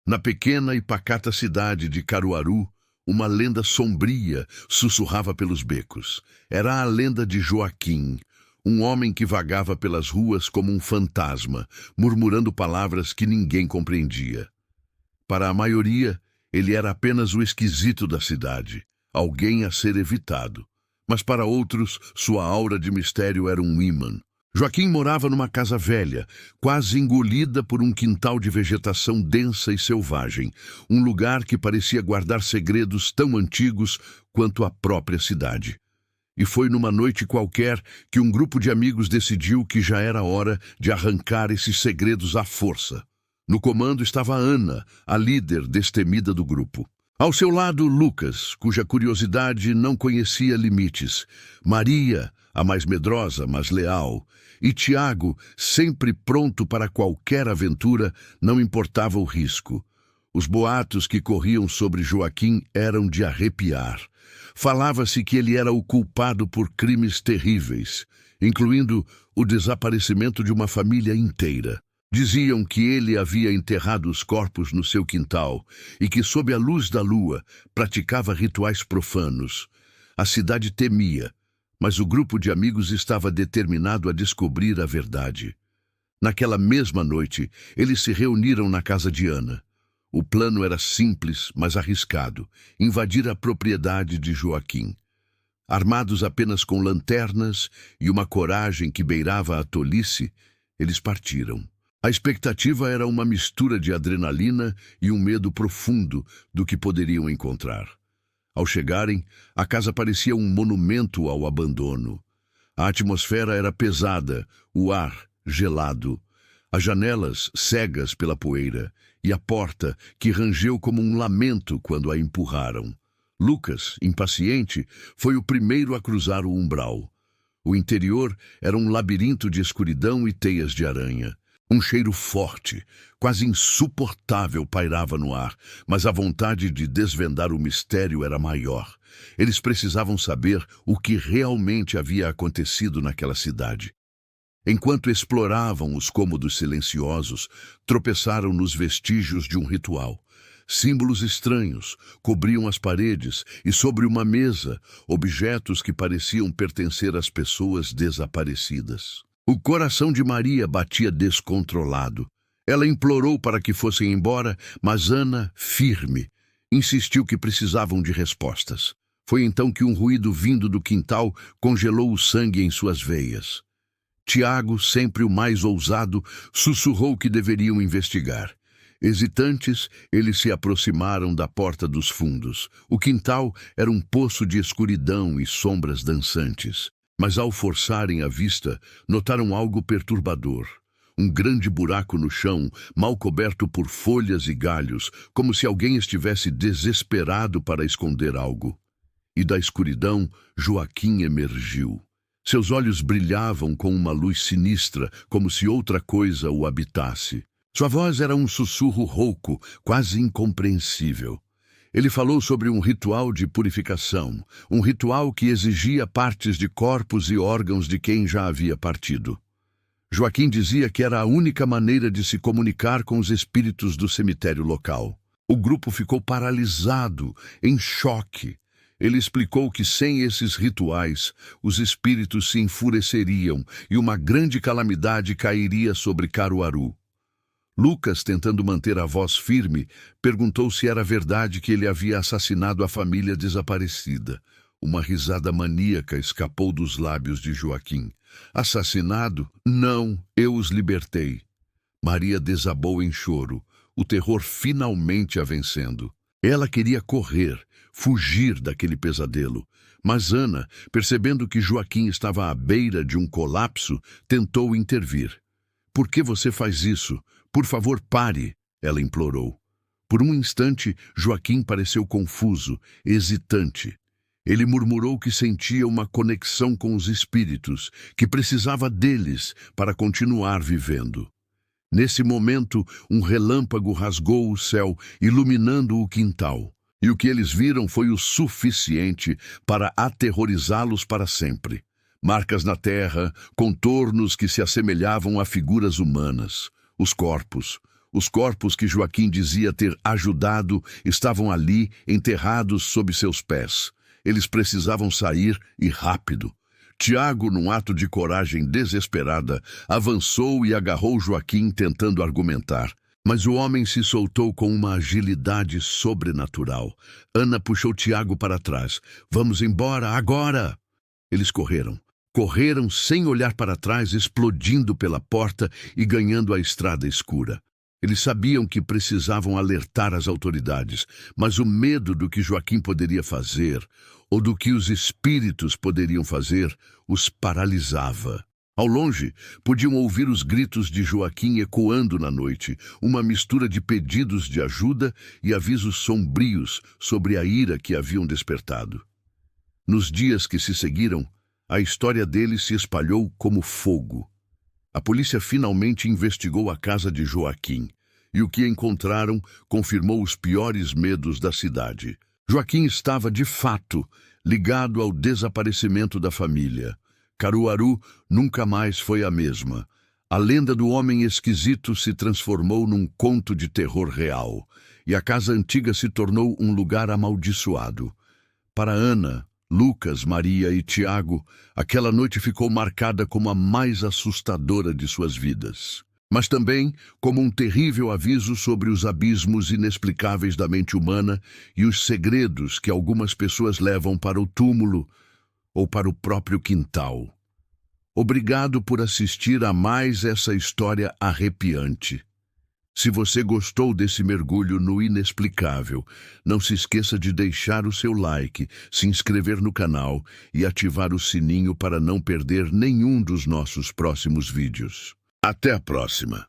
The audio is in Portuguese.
Na pequena e pacata cidade de Caruaru, uma lenda sombria sussurrava pelos becos. Era a lenda de Joaquim, um homem que vagava pelas ruas como um fantasma, murmurando palavras que ninguém compreendia. Para a maioria, ele era apenas o esquisito da cidade, alguém a ser evitado. Mas para outros, sua aura de mistério era um ímã. Joaquim morava numa casa velha, quase engolida por um quintal de vegetação densa e selvagem, um lugar que parecia guardar segredos tão antigos quanto a própria cidade. E foi numa noite qualquer que um grupo de amigos decidiu que já era hora de arrancar esses segredos à força. No comando estava Ana, a líder destemida do grupo. Ao seu lado, Lucas, cuja curiosidade não conhecia limites. Maria, a mais medrosa, mas leal. E Tiago, sempre pronto para qualquer aventura, não importava o risco. Os boatos que corriam sobre Joaquim eram de arrepiar. Falava-se que ele era o culpado por crimes terríveis, incluindo o desaparecimento de uma família inteira. Diziam que ele havia enterrado os corpos no seu quintal e que, sob a luz da lua, praticava rituais profanos. A cidade temia, mas o grupo de amigos estava determinado a descobrir a verdade. Naquela mesma noite, eles se reuniram na casa de Ana. O plano era simples, mas arriscado: invadir a propriedade de Joaquim. Armados apenas com lanternas e uma coragem que beirava a tolice, eles partiram. A expectativa era uma mistura de adrenalina e um medo profundo do que poderiam encontrar. Ao chegarem, a casa parecia um monumento ao abandono. A atmosfera era pesada, o ar gelado, as janelas cegas pela poeira e a porta que rangeu como um lamento quando a empurraram. Lucas, impaciente, foi o primeiro a cruzar o umbral. O interior era um labirinto de escuridão e teias de aranha. Um cheiro forte, quase insuportável, pairava no ar, mas a vontade de desvendar o mistério era maior. Eles precisavam saber o que realmente havia acontecido naquela cidade. Enquanto exploravam os cômodos silenciosos, tropeçaram nos vestígios de um ritual. Símbolos estranhos cobriam as paredes e, sobre uma mesa, objetos que pareciam pertencer às pessoas desaparecidas. O coração de Maria batia descontrolado. Ela implorou para que fossem embora, mas Ana, firme, insistiu que precisavam de respostas. Foi então que um ruído vindo do quintal congelou o sangue em suas veias. Tiago, sempre o mais ousado, sussurrou que deveriam investigar. Hesitantes, eles se aproximaram da porta dos fundos. O quintal era um poço de escuridão e sombras dançantes. Mas ao forçarem a vista, notaram algo perturbador. Um grande buraco no chão, mal coberto por folhas e galhos, como se alguém estivesse desesperado para esconder algo. E da escuridão, Joaquim emergiu. Seus olhos brilhavam com uma luz sinistra, como se outra coisa o habitasse. Sua voz era um sussurro rouco, quase incompreensível. Ele falou sobre um ritual de purificação, um ritual que exigia partes de corpos e órgãos de quem já havia partido. Joaquim dizia que era a única maneira de se comunicar com os espíritos do cemitério local. O grupo ficou paralisado, em choque. Ele explicou que sem esses rituais, os espíritos se enfureceriam e uma grande calamidade cairia sobre Caruaru. Lucas, tentando manter a voz firme, perguntou se era verdade que ele havia assassinado a família desaparecida. Uma risada maníaca escapou dos lábios de Joaquim. Assassinado? Não, eu os libertei. Maria desabou em choro, o terror finalmente a vencendo. Ela queria correr, fugir daquele pesadelo. Mas Ana, percebendo que Joaquim estava à beira de um colapso, tentou intervir. Por que você faz isso? Por favor, pare, ela implorou. Por um instante, Joaquim pareceu confuso, hesitante. Ele murmurou que sentia uma conexão com os espíritos, que precisava deles para continuar vivendo. Nesse momento, um relâmpago rasgou o céu, iluminando o quintal. E o que eles viram foi o suficiente para aterrorizá-los para sempre. Marcas na terra, contornos que se assemelhavam a figuras humanas. Os corpos, Os corpos que Joaquim dizia ter ajudado estavam ali, enterrados sob seus pés. Eles precisavam sair e rápido. Tiago, num ato de coragem desesperada, avançou e agarrou Joaquim, tentando argumentar. Mas o homem se soltou com uma agilidade sobrenatural. Ana puxou Tiago para trás. Vamos embora, agora! Eles correram. Correram sem olhar para trás, explodindo pela porta e ganhando a estrada escura. Eles sabiam que precisavam alertar as autoridades, mas o medo do que Joaquim poderia fazer, ou do que os espíritos poderiam fazer, os paralisava. Ao longe, podiam ouvir os gritos de Joaquim ecoando na noite, uma mistura de pedidos de ajuda e avisos sombrios sobre a ira que haviam despertado. Nos dias que se seguiram, a história dele se espalhou como fogo. A polícia finalmente investigou a casa de Joaquim, e o que encontraram confirmou os piores medos da cidade. Joaquim estava, de fato, ligado ao desaparecimento da família. Caruaru nunca mais foi a mesma. A lenda do homem esquisito se transformou num conto de terror real, e a casa antiga se tornou um lugar amaldiçoado. Para Ana, Lucas, Maria e Tiago, aquela noite ficou marcada como a mais assustadora de suas vidas, mas também como um terrível aviso sobre os abismos inexplicáveis da mente humana e os segredos que algumas pessoas levam para o túmulo ou para o próprio quintal. Obrigado por assistir a mais essa história arrepiante. Se você gostou desse mergulho no inexplicável, não se esqueça de deixar o seu like, se inscrever no canal e ativar o sininho para não perder nenhum dos nossos próximos vídeos. Até a próxima!